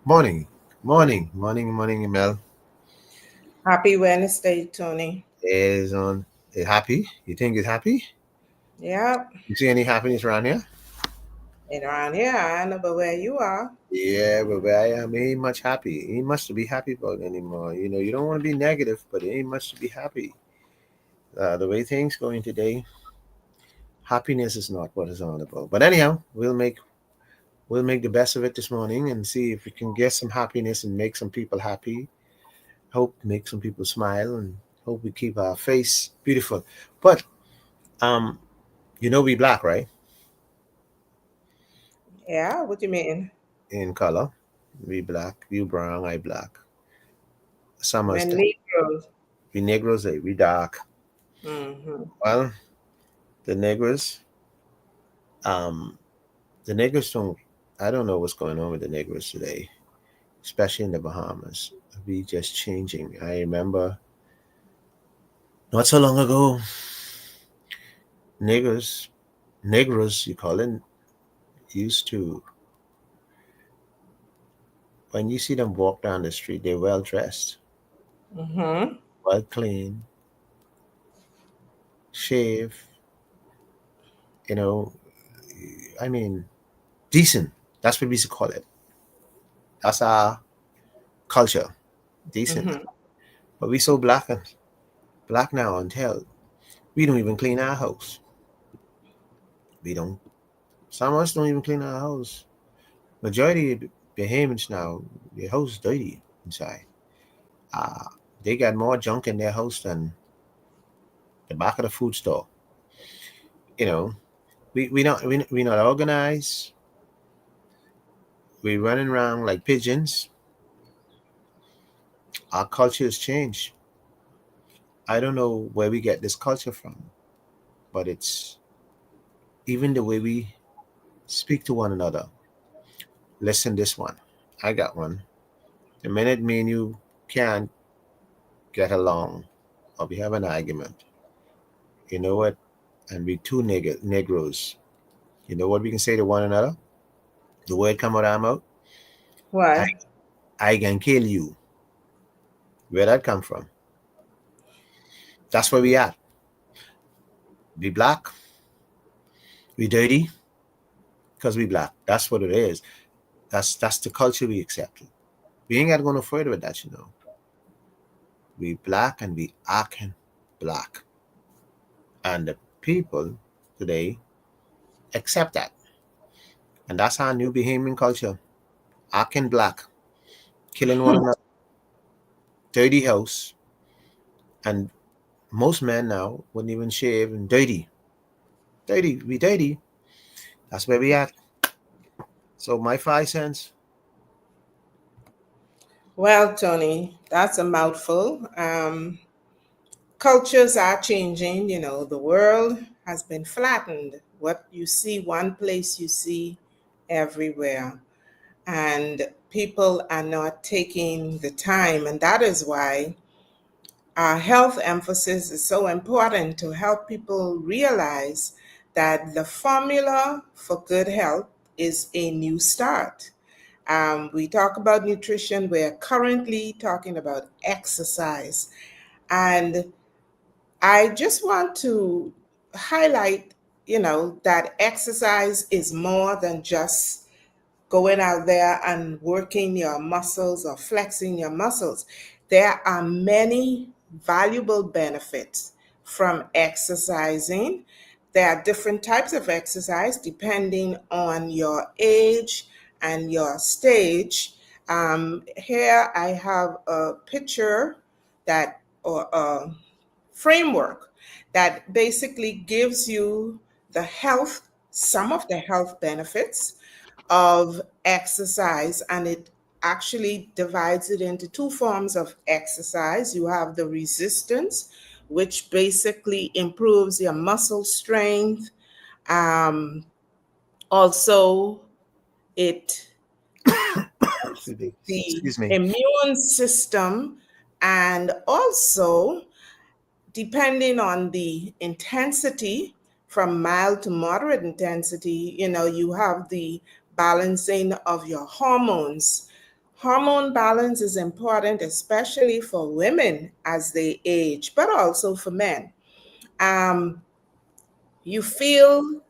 Morning, morning, Mel. Happy Wednesday, Tony. Is on. Is happy? You think it's happy? Yep, You see any happiness around here? and around here, I don't know about where you are. Yeah, but where I am, ain't much happy. Ain't much to be happy about anymore. You don't want to be negative, but it ain't much to be happy. The way things going today, happiness is not what it's all about. But anyhow, we'll make the best of it this morning and see if we can get some happiness and make some people happy. Hope make some people smile and hope we keep our face beautiful. But um, we black, right? Yeah, what you mean? In color. We black, you brown, I black. Some us When that Negroes. we Negroes, we dark. Mm-hmm. Well, the Negroes, um, the Negroes don't. I don't know what's going on with the Negroes today, especially in the Bahamas. We just changing. I remember not so long ago, Negroes, Negroes, you call it, used to. When you see them walk down the street, they're well dressed, Mm-hmm. well clean, shave. You know, I mean, decent. That's what we used to call it. That's our culture, decent. Mm-hmm. But we so black now until we don't even clean our house. We don't. Some of us don't even clean our house. Majority of the Bahamians now, their house is dirty inside. Uh, they got more junk in their house than the back of the food store. You know, we not organized. We running around like pigeons. Our culture has changed. I don't know where we get this culture from, but it's even the way we speak to one another. Listen, this one. I got one. The minute me and you can't get along or we have an argument, you know what? And we two Negroes, you know what we can say to one another? The word come out our mouth, I, What? I can kill you. Where that come from? That's where we at. We black, we dirty, because we black. That's what it is. That's the culture we accepted. We ain't got to go no further with that. We black and we acting black. And the people today accept that. And that's our new Bahamian culture. Acting black, killing one another, dirty house, and most men now wouldn't even shave and dirty. Dirty, we dirty. That's where we at. So my 5 cents. Well, Tony, that's a mouthful. Cultures are changing. The world has been flattened. What you see one place, you see everywhere. And people are not taking the time. And that is why our health emphasis is so important to help people realize that the formula for good health is a new start. We talk about nutrition, we're currently talking about exercise. And I just want to highlight, that exercise is more than just going out there and working your muscles or flexing your muscles. There are many valuable benefits from exercising. There are different types of exercise depending on your age and your stage. Here I have a picture that, or a framework that basically gives you the health, some of the health benefits of exercise, and it actually divides it into two forms of exercise. You have the resistance, which basically improves your muscle strength. Um, Also, it Excuse me. the Excuse me. immune system, and also depending on the intensity, from mild to moderate intensity, you have the balancing of your hormones. Hormone balance is important, especially for women as they age, but also for men. Um, you feel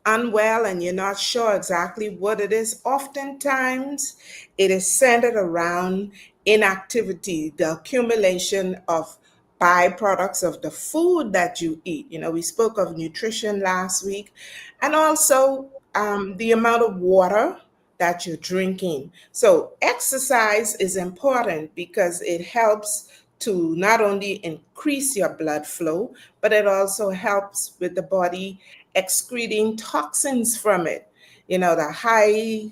unwell and you're not sure exactly what it is, oftentimes it is centered around inactivity, the accumulation of byproducts of the food that you eat. You know, we spoke of nutrition last week, and also the amount of water that you're drinking. So, exercise is important because it helps to not only increase your blood flow, but it also helps with the body excreting toxins from it. You know, the high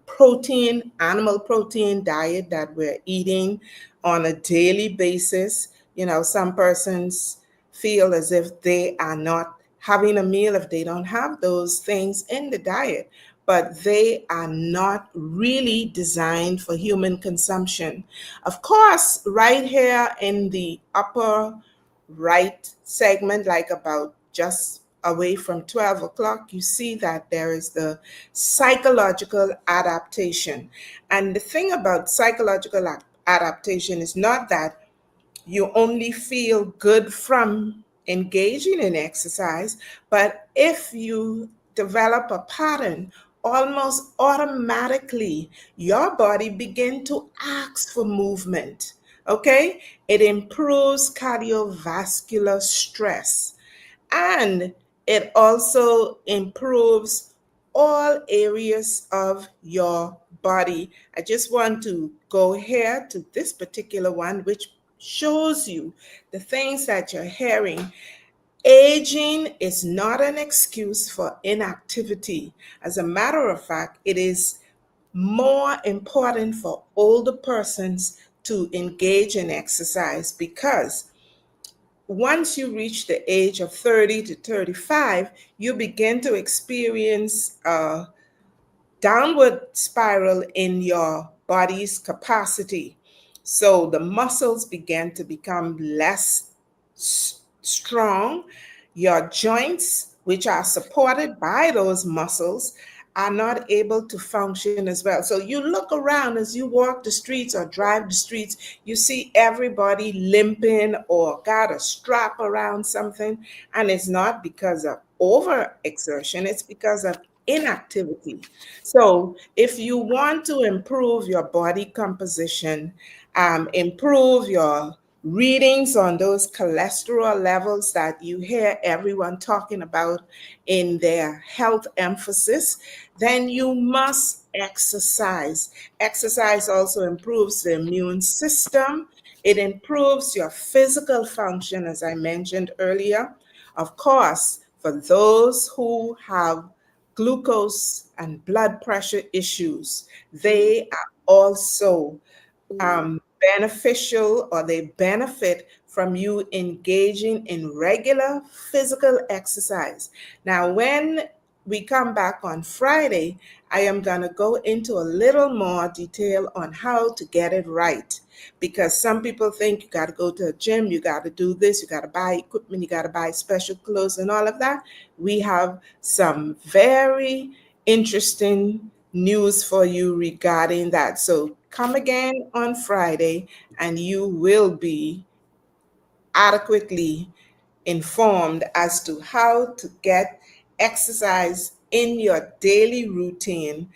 protein, animal protein diet that we're eating on a daily basis. You know, some persons feel as if they are not having a meal if they don't have those things in the diet, but they are not really designed for human consumption. Of course, right here in the upper right segment, like about just away from 12 o'clock, you see that there is the psychological adaptation. And the thing about psychological adaptation is not that you only feel good from engaging in exercise, but if you develop a pattern, almost automatically your body begin to ask for movement. Okay, it improves cardiovascular stress, and it also improves all areas of your body. I just want to go here to this particular one, which shows you the things that you're hearing. Aging is not an excuse for inactivity. As a matter of fact, it is more important for older persons to engage in exercise, because once you reach the age of 30 to 35, you begin to experience downward spiral in your body's capacity. So the muscles began to become less strong. Your joints, which are supported by those muscles, are not able to function as well. So you look around as you walk the streets or drive the streets, you see everybody limping or got a strap around something. And it's not because of overexertion, it's because of inactivity. So, if you want to improve your body composition, improve your readings on those cholesterol levels that you hear everyone talking about in their health emphasis, then you must exercise. Exercise also improves the immune system. It improves your physical function, as I mentioned earlier. Of course, for those who have glucose and blood pressure issues, they are also beneficial, or they benefit from you engaging in regular physical exercise. Now, when we come back on Friday, I am going to go into a little more detail on how to get it right. Because some people think you got to go to a gym, you got to do this, you got to buy equipment, you got to buy special clothes, and all of that. We have some very interesting news for you regarding that. So come again on Friday and you will be adequately informed as to how to get exercise in your daily routine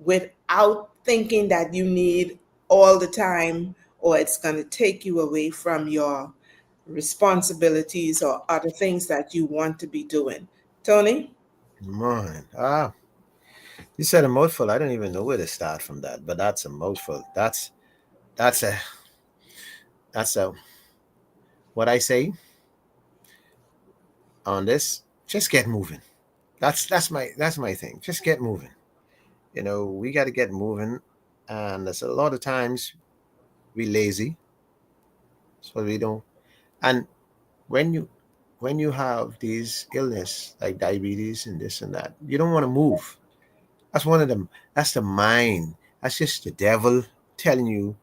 without thinking that you need all the time, or it's going to take you away from your responsibilities or other things that you want to be doing. Tony? Man, you said a mouthful. I don't even know where to start from that, but that's a mouthful. That's a that's a what I say on this. Just get moving. That's my thing. Just get moving. We got to get moving, and there's a lot of times we lazy, so we don't. And when you when you have these illness like diabetes and this and that, you don't want to move. That's one of them. That's the mind. That's just the devil telling you,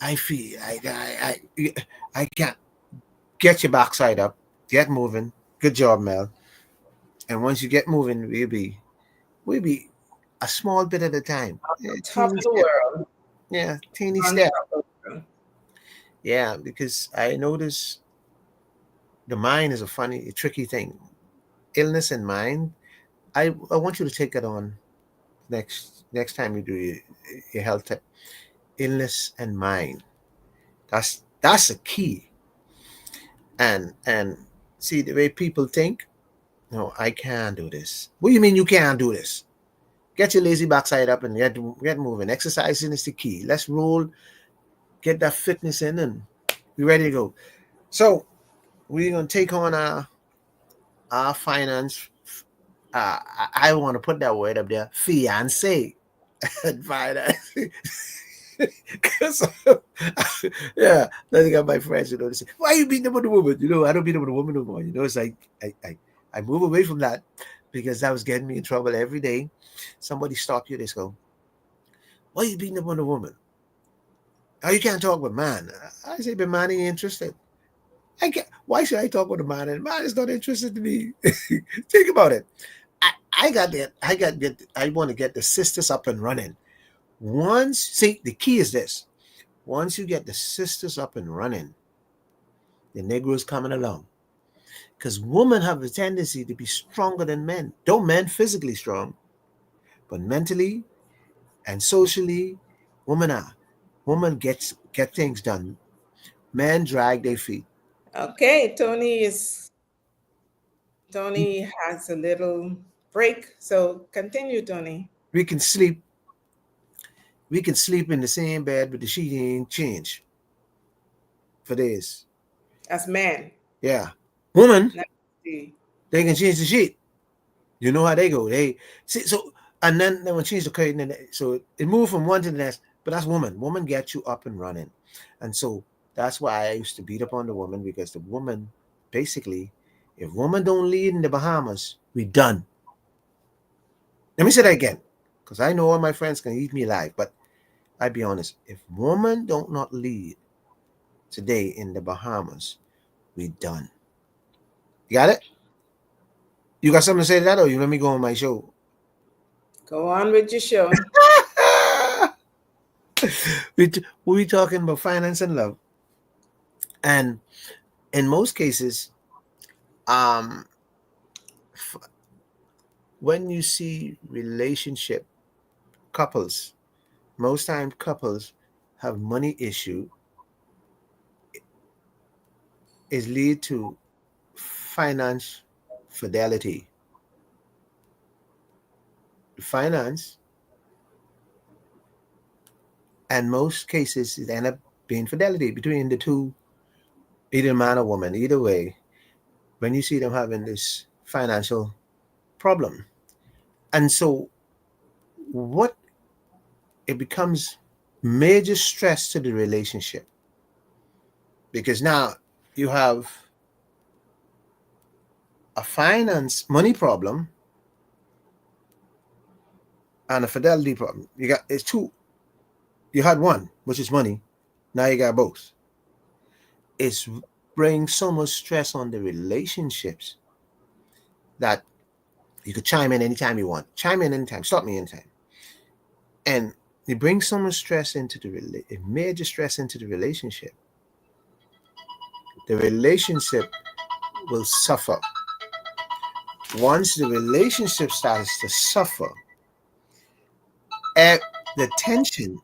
I feel I can't. Get your backside up. Get moving. Good job, Mel. And once you get moving, we'll be a small bit at a time. Top Teeny of the step. world. Yeah, teeny step. Controversial. Yeah, because I notice the mind is a funny, tricky thing. Illness and mind. I want you to take it on next time you do your health tip. Illness and mind. That's a key. And see the way people think. No, I can't do this. What do you mean you can't do this? Get your lazy backside up and get moving. Exercising is the key. Let's roll, get that fitness in, and be ready to go. So we're gonna take on our finance. I want to put that word up there, fiance finance. Because yeah, I got my friends, they say, "Why are you beating up on the woman?" I don't beat up on the woman no more. It's like I move away from that because that was getting me in trouble every day. Somebody stop you, they go, "Why are you beating up on the woman? Oh, you can't talk with man." I say, "But man ain't interested." I can't. Why should I talk with a man? And man is not interested in me. Think about it. I got that. I want to get the sisters up and running. Once, see, the key is this: once you get the sisters up and running, the Negroes coming along. Because women have a tendency to be stronger than men. Don't men physically strong, but mentally and socially, women are. Women get things done. Men drag their feet. Okay, Tony has a little break, so continue, Tony. We can sleep. We can sleep in the same bed, but the sheet ain't changed for days. As man, Yeah, woman, not the they can change the sheet. You know how they go. They see so, and then they will change the curtain, and so it moved from one to the next. But that's woman. Woman gets you up and running, and so that's why I used to beat up on the woman because the woman, basically, if woman don't lead in the Bahamas, we done. Let me say that again, because I know all my friends can eat me alive. But I be honest, if woman don't not lead today in the Bahamas, we done. You got it? You got something to say to that, or you let me go on my show? go on with your show. We talking about finance and love, and in most cases, um, when you see relationship couples, most time couples have money issue is lead to finance fidelity. Finance, and most cases it end up being fidelity between the two, either man or woman, either way. When you see them having this financial problem, and so what it becomes major stress to the relationship because now you have a finance money problem and a fidelity problem. You got it's two. You had one, which is money. Now you got both. It's brings so much stress on the relationships that you could chime in anytime you want. Chime in anytime. Stop me anytime. And it brings so much stress into major stress into the relationship. The relationship will suffer. Once the relationship starts to suffer, the tension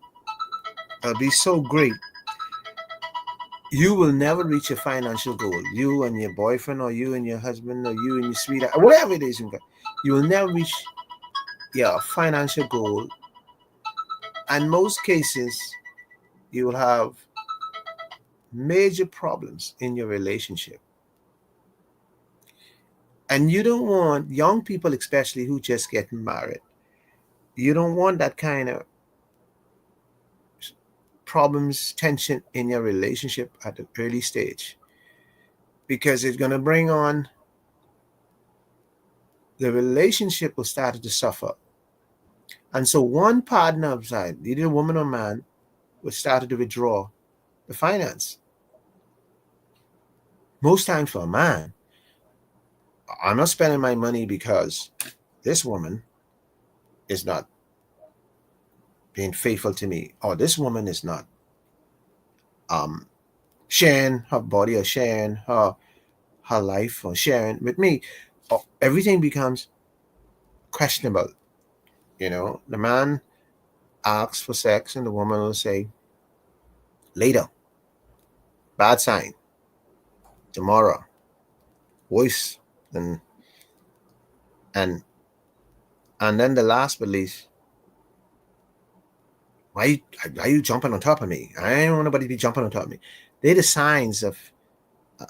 will be so great, you will never reach your financial goal. You and your boyfriend, or you and your husband, or you and your sweetheart, whatever it is, you will never reach your financial goal. And most cases, you will have major problems in your relationship. And you don't want young people, especially who just get married, you don't want that kind of problems, tension in your relationship at the early stage because it's going to bring on the relationship will start to suffer. And so one partner of side, either a woman or man, will start to withdraw the finance. Most times for a man, I'm not spending my money because this woman is not being faithful to me. Oh, this woman is not um sharing her body or sharing her life or sharing with me. Oh, everything becomes questionable. The man asks for sex and the woman will say later, bad sign, tomorrow, voice, and and and then the last but least, why are you jumping on top of me? I don't want nobody to be jumping on top of me. They're the signs of uh,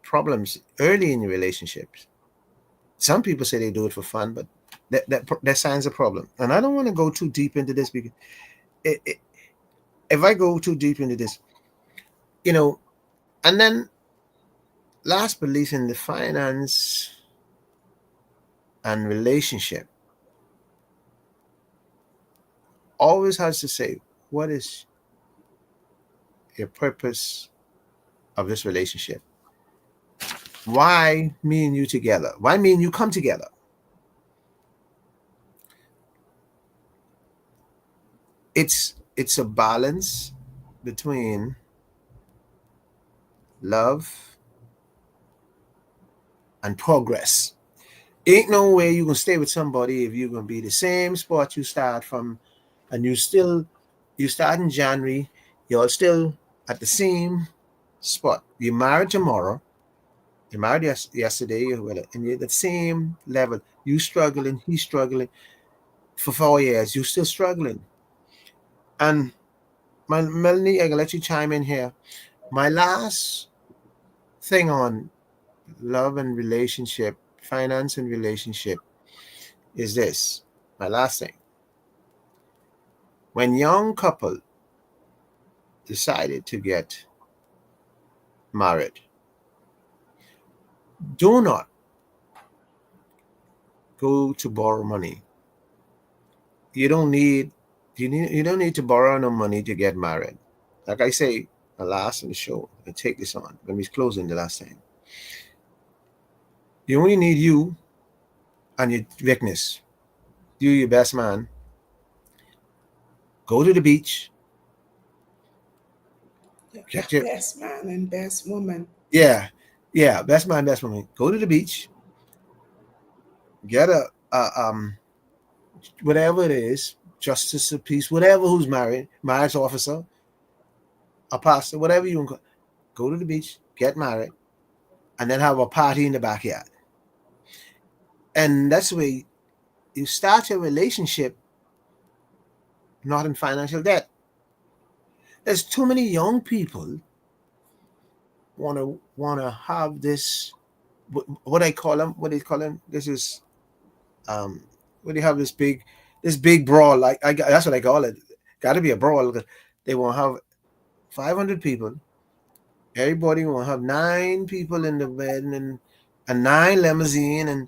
problems early in your relationships. Some people say they do it for fun, but that signs a problem. And I don't want to go too deep into this because it, if I go too deep into this, you know, and then last but least in the finance and relationship, always has to say, what is your purpose of this relationship? Why me and you together? Why me and you come together? It's a balance between love and progress. Ain't no way you can stay with somebody if you're gonna be the same spot you start from, and you start in January, you're still at the same spot. You married tomorrow, you married yesterday, and you're at the same level. You struggling, he's struggling for 4 years. You still struggling. And Melanie, I can let you chime in here. My last thing on love and relationship, finance and relationship is this. My last thing. When young couple decided to get married, do not go to borrow money. You don't need you don't need to borrow no money to get married. Like I say, the last in the show, I take this on when we're closing the last time. You only need you and your weakness. You, your best man. Go to the beach. Get your Best man and best woman. yeah, yeah. Best man, best woman. Go to the beach. Get a whatever it is, justice of peace, whatever who's married, marriage officer, a pastor, whatever you want. Go to the beach, get married, and then have a party in the backyard. And that's the way you start your relationship, not in financial debt. There's too many young people wanna have this what I call them. What they call them? This is um what they have this big brawl. Like that's what I call it. Got to be a brawl. They want to have 500 people. Everybody want to have 9 people in the bed and a 9 limousine. And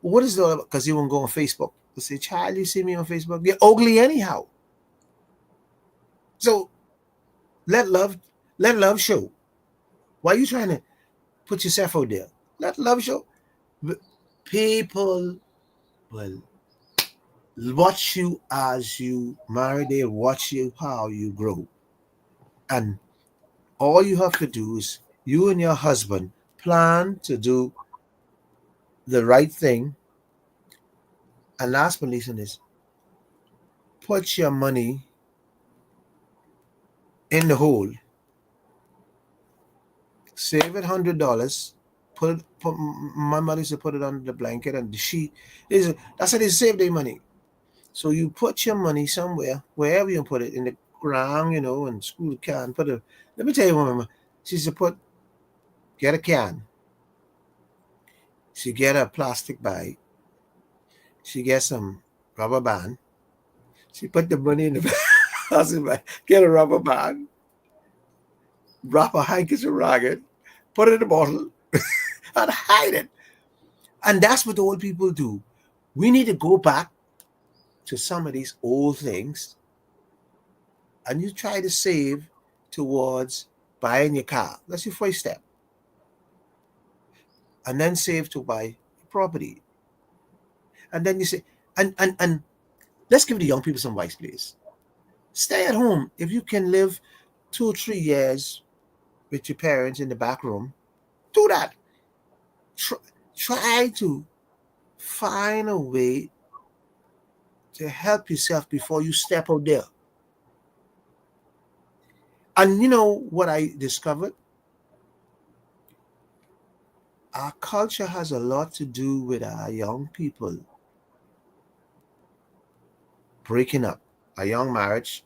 what is that? Because you won't go on Facebook. They say, child, you see me on Facebook? You're ugly anyhow. So let love let love show. Why are you trying to put yourself out there? Let love show. People will watch you as you marry. They watch you how you grow. And all you have to do is you and your husband plan to do the right thing. And last but not least is put your money in the hole. Save it $100. My mother used to put it under the blanket and the sheet. That's how they save their money. So you put your money somewhere, wherever you put it, in the ground, and school can put it. Let me tell you one, Mama. She used to get a can. She get a plastic bag. She get some rubber band. She put the money in the plastic bag. Get a rubber band. Wrap a handkerchief around it. Put it in the bottle and hide it. And that's what the old people do. We need to go back to some of these old things and you try to save towards buying your car. That's your first step. And then save to buy property. And then you say, and Let's give the young people some advice, please. Stay at home. If you can live 2 or 3 years with your parents in the back room, do that. Try, try to find a way to help yourself before you step out there. And you know what I discovered? Our culture has a lot to do with our young people breaking up, a young marriage,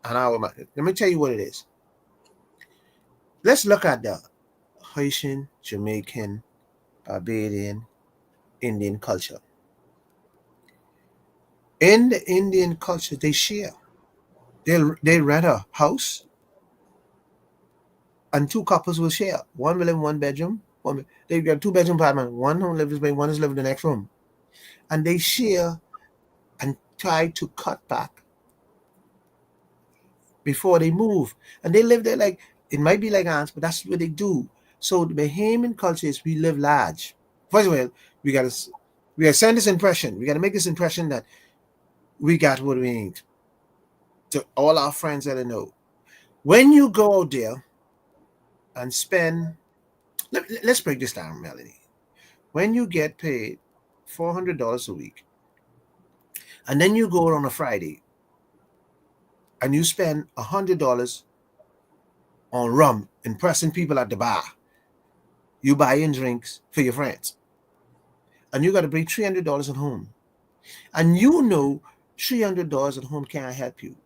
and our. Let me tell you what it is. Let's look at the Haitian, Jamaican, Barbadian, Indian culture. In the Indian culture, they share. They rent a house, and two couples will share. One will live in one bedroom. They got 2 bedroom apartment. One who lives in one is living in the next room, and they share and try to cut back before they move. And they live there like it might be like ants, but that's what they do. So the Bahamian culture is we live large. First of all, we gotta we gotta send this impression. We gotta make this impression that we got what we need to all our friends that I know. When you go out there and spend, let's break this down, Melanie. When you get paid $400 a week, and then you go on a Friday and you spend $100 on rum, impressing people at the bar, you buying drinks for your friends, and you got to bring $300 at home, and you know $300 at home can't help you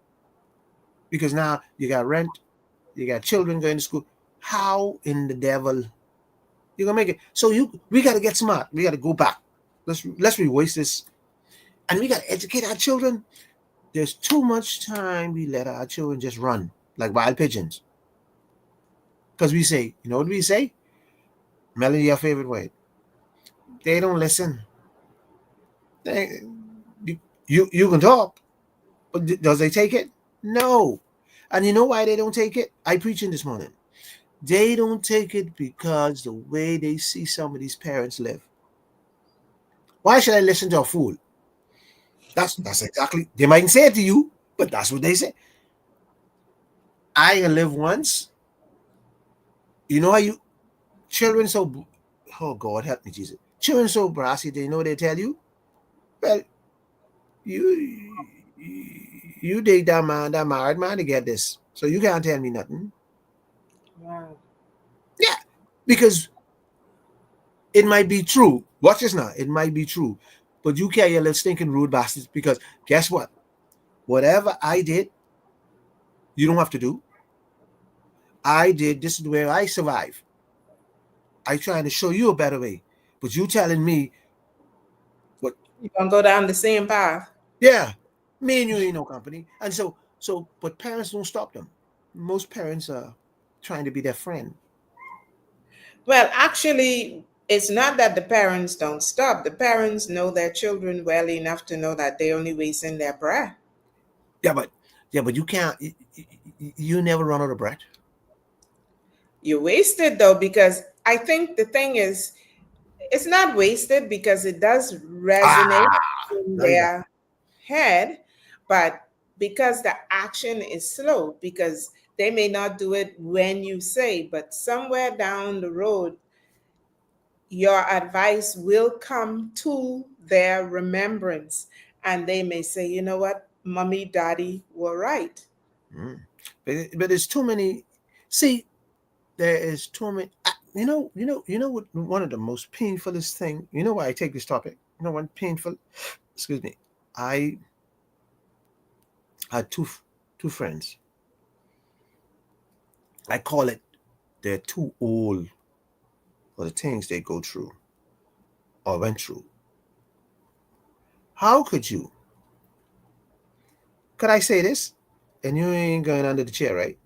because now you got rent, you got children going to school. How in the devil you gonna make it? So we got to get smart. We got to go back. Let's revoice this, and we got to educate our children. There's too much time we let our children just run like wild pigeons. Because we say, you know what we say? Melody, your favorite word. They don't listen. They, you can talk, but does they take it? No. And you know why they don't take it? I preaching this morning. They don't take it because the way they see some of these parents live. Why should I listen to a fool? That's exactly. They mightn't say it to you, but that's what they say. I live once. You know how you children so. Oh God, help me, Jesus. Children so brassy. They know they tell you. Well, you you date that man, that married man to get this, so you can't tell me nothing. Wow. Yeah, because it might be true. Watch this now. It might be true, but you carry a little stinking rude bastards. Because guess what? Whatever I did, you don't have to do. I did. This is where I survive. I trying to show you a better way, but you telling me what? You're gonna go down the same path. Yeah, me and you ain't no company. And but parents don't stop them. Most parents are trying to be their friend. Well, actually, it's not that the parents don't stop. The parents know their children well enough to know that they're only wasting their breath. Yeah, but you can't. You never run out of breath. You waste it though, because I think the thing is, it's not wasted because it does resonate Ah, in now you got. their head, but because the action is slow, because they may not do it when you say, but somewhere down the road, your advice will come to their remembrance, and they may say, you know what, mommy, daddy were right. Mm. But there's too many. See, there is too many. You know what? One of the most painfulest thing. You know why I take this topic? You know one painful. Excuse me. I had two friends. I call it they're too old for the things they go through or went through. How could you? Could I say this? And you ain't going under the chair, right?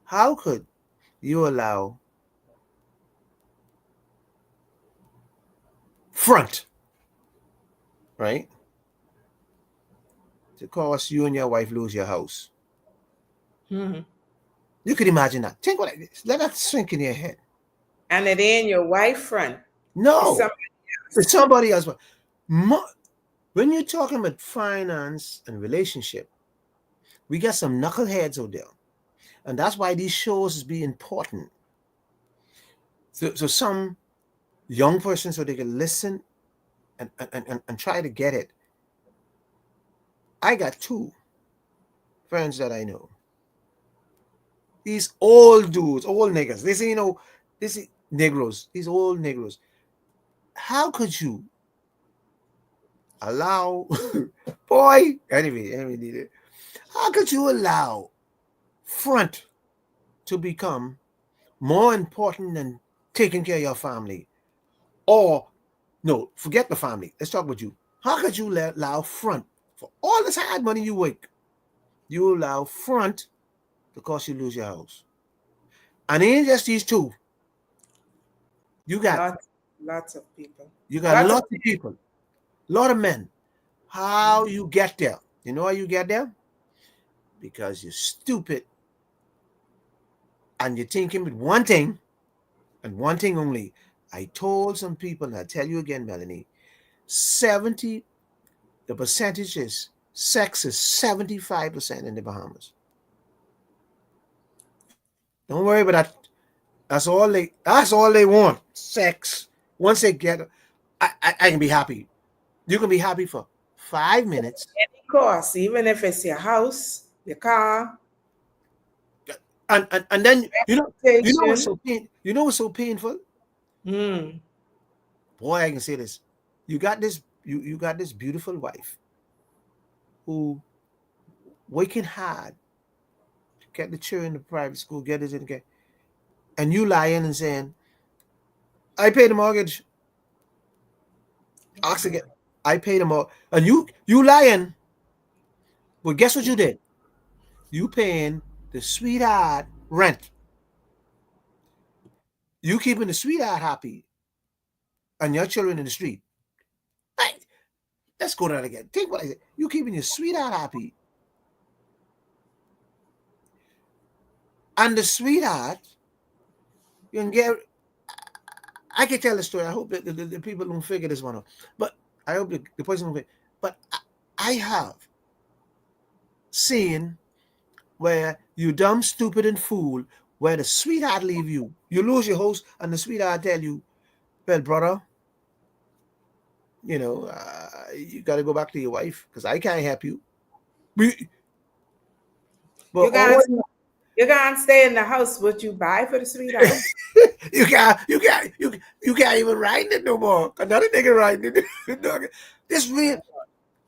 How could you allow front, right, to cause you and your wife lose your house? Mhm. You could imagine that. Think what let that sink in your head. And it ain't your wife front, it's No, somebody it's else. somebody else. When you're talking about finance and relationship, we got some knuckleheads out there. And that's why these shows be important. So some young person so they can listen and try to get it. I got two friends that I know. These old dudes, old niggas. They say, this is Negroes, these old Negroes. How could you allow, boy, anyway, need it. How could you allow front to become more important than taking care of your family? Or, no, forget the family. Let's talk about you. How could you allow front for all this hard money you make? You allow front because you lose your house. And it ain't just these two. You got Lots, lots of people. you got Lots of lots of people, a lot of men. How you get there? You know how you get there? Because you're stupid and you're thinking with one thing and one thing only. I told some people, and I tell you again, Melanie, 70, the percentage is sex is 75% in the Bahamas. Don't worry about that. That's all they want. Sex. Once they get it, I can be happy. You can be happy for 5 minutes. any cost, even if it's your house, your car, And then what's station. so what's so painful? Mm. Boy, I can say this. You got this beautiful wife who working hard to get the children to private school, get this and get, and you lying and saying, I pay the mortgage. Ask again. I pay the mortgage. And you lying. But guess what you did? You paying the sweetheart rent. You keeping the sweetheart happy and your children in the street. Hey, let's go to that again. Think what I said. You keeping your sweetheart happy and the sweetheart, you can get. I can tell the story. I hope that the people don't figure this one out. But I hope the person don't figure. But I have seen where you dumb, stupid, and fool, where the sweetheart leave you. You lose your host, and the sweetheart tell you, well, brother, you got to go back to your wife because I can't help you. But You can't, all you can't stay in the house what you buy for the sweetheart. you can't even ride it no more. Another nigga riding it. this real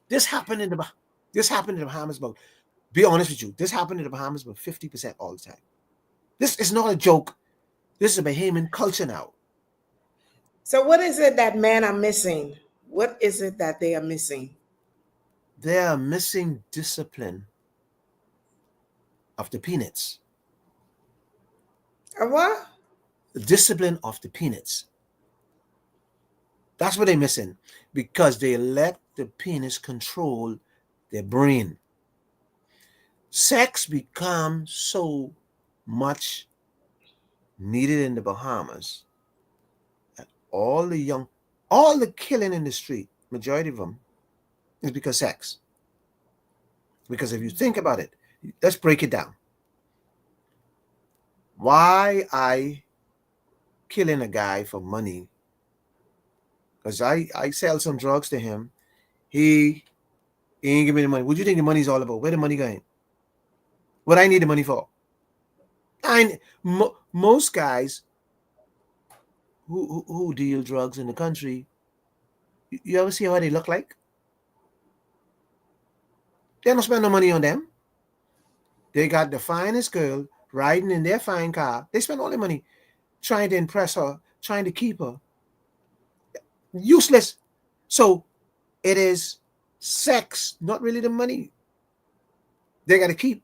this happened in the this happened in the Bahamas, but be honest with you, this happened in the Bahamas about 50% all the time. This is not a joke. This is a Bahamian culture now. So, what is it that men are missing? What is it that they are missing? They are missing discipline of the peanuts. A what? The discipline of the peanuts. That's what they're missing because they let the penis control their brain. Sex becomes so much needed in the Bahamas that all the killing in the street, majority of them, is because sex. Because if you think about it, let's break it down. Why I killing a guy for money? Because I sell some drugs to him. He ain't give me the money. What do you think the money's all about? Where the money going? What I need the money for? Most guys who deal drugs in the country, you ever see how they look like? They don't spend no money on them. They got the finest girl riding in their fine car. They spend all their money trying to impress her, trying to keep her. Useless. So it is sex, not really the money. They got to keep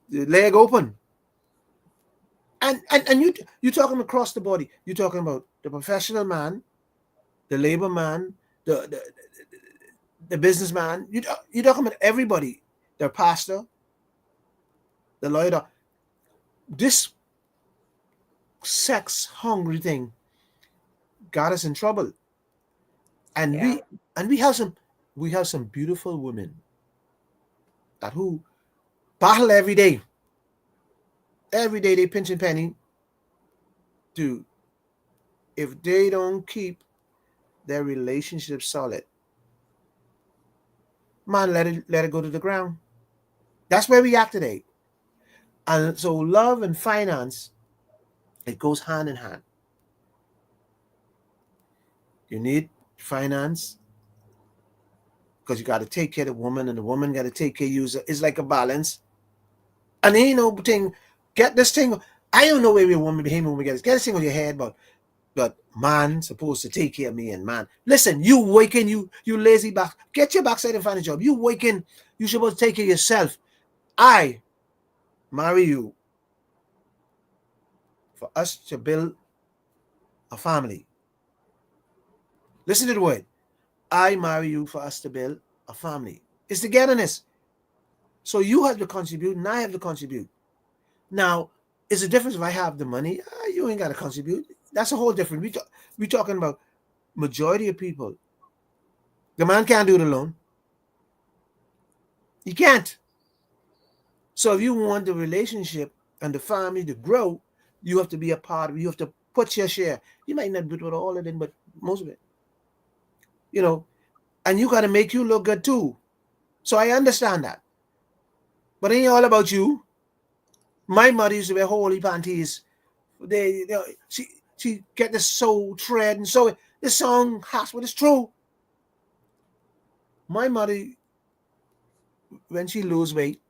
the leg open. And you talking across the body. You're talking about the professional man, the labor man, the businessman. You talking about everybody. The pastor, the lawyer. This sex hungry thing got us in trouble, and Yeah. And we have some beautiful women that who battle every day. Every day they pinch and penny to, if they don't keep their relationship solid, man, let it go to the ground. That's where we are today. And so love and finance, it goes hand in hand. You need finance because you got to take care of the woman, and the woman got to take care of you. It's like a balance. And ain't no thing. Get this thing. I don't know where we woman behave when we get this thing on your head, but man supposed to take care of me, and man, listen, you waking, you lazy back, get your backside and find a job. You waking, you supposed to take care of yourself. I marry you for us to build a family. Listen to the word. I marry you for us to build a family. It's togetherness. So you have to contribute, and I have to contribute. Now, it's a difference if I have the money. You ain't got to contribute. That's a whole different. We talking about majority of people. The man can't do it alone. He can't. So if you want the relationship and the family to grow, you have to be a part of it. You have to put your share. You might not do it with all of it, but most of it. You know, and you got to make you look good too. So I understand that. But it ain't all about you. My mother used to wear holy panties. They she get the soul thread and so this song has what is true. My mother, when she lose weight,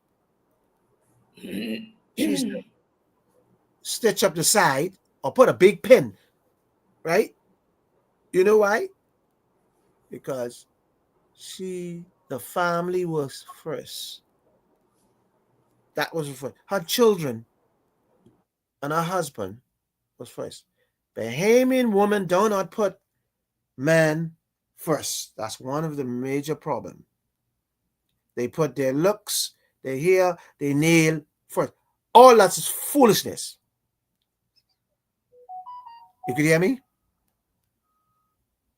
she's stitch up the side or put a big pin, right? You know why? Because the family was first. That was first. Her children and her husband was first. Bahamian women do not put men first. That's one of the major problems. They put their looks, their hair, their nail first. All that's foolishness. You can hear me?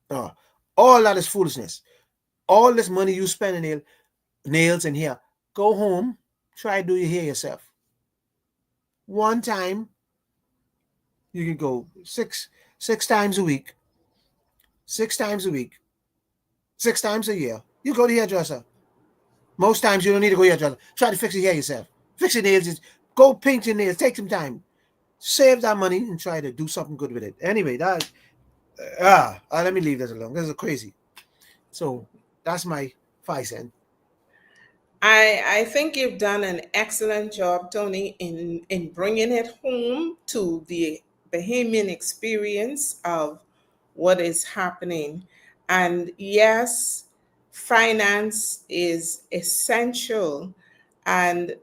Oh, all that is foolishness. All this money you spend in nails and hair, go home, try to do your hair yourself. One time, you can go six times a week, 6 times a week, 6 times a year. You go to your hairdresser. Most times you don't need to go to your hairdresser. Try to fix your hair yourself. Fix your nails. Go paint your nails. Take some time. Save that money and try to do something good with it. Anyway, let me leave this alone. This is crazy. So that's my 5 cents. I think you've done an excellent job, Tony, in bringing it home to the Bahamian experience of what is happening. And yes, finance is essential, and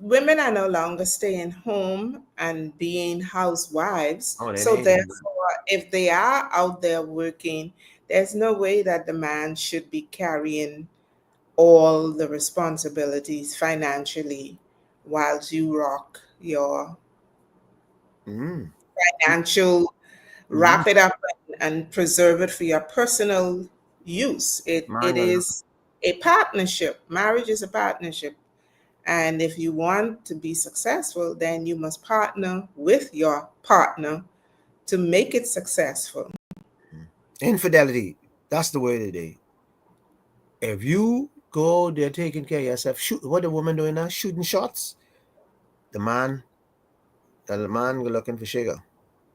women are no longer staying home and being housewives. Oh, that So ain't gonna therefore, if they are out there working, there's no way that the man should be carrying all the responsibilities financially whilst you rock your mm, financial, mm, wrap it up and preserve it for your personal use. It manga. is a partnership. Marriage is a partnership. And if you want to be successful, then you must partner with your partner to make it successful. Infidelity. That's the word of the day. If you go there taking care of yourself, shoot what the woman doing now, shooting shots. The man, the man looking for sugar.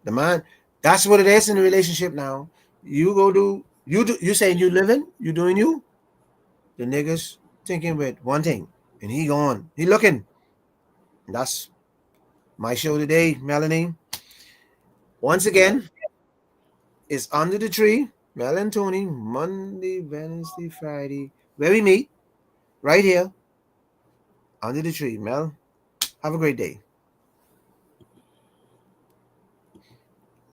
The man, that's what it is in a relationship now. You saying you living, you doing you. The niggas thinking with one thing, and he gone, he looking. That's my show today, Melanie. Once again, it's under the tree. Mel and Tony, Monday, Wednesday, Friday, where we meet, right here under the tree. Mel, have a great day.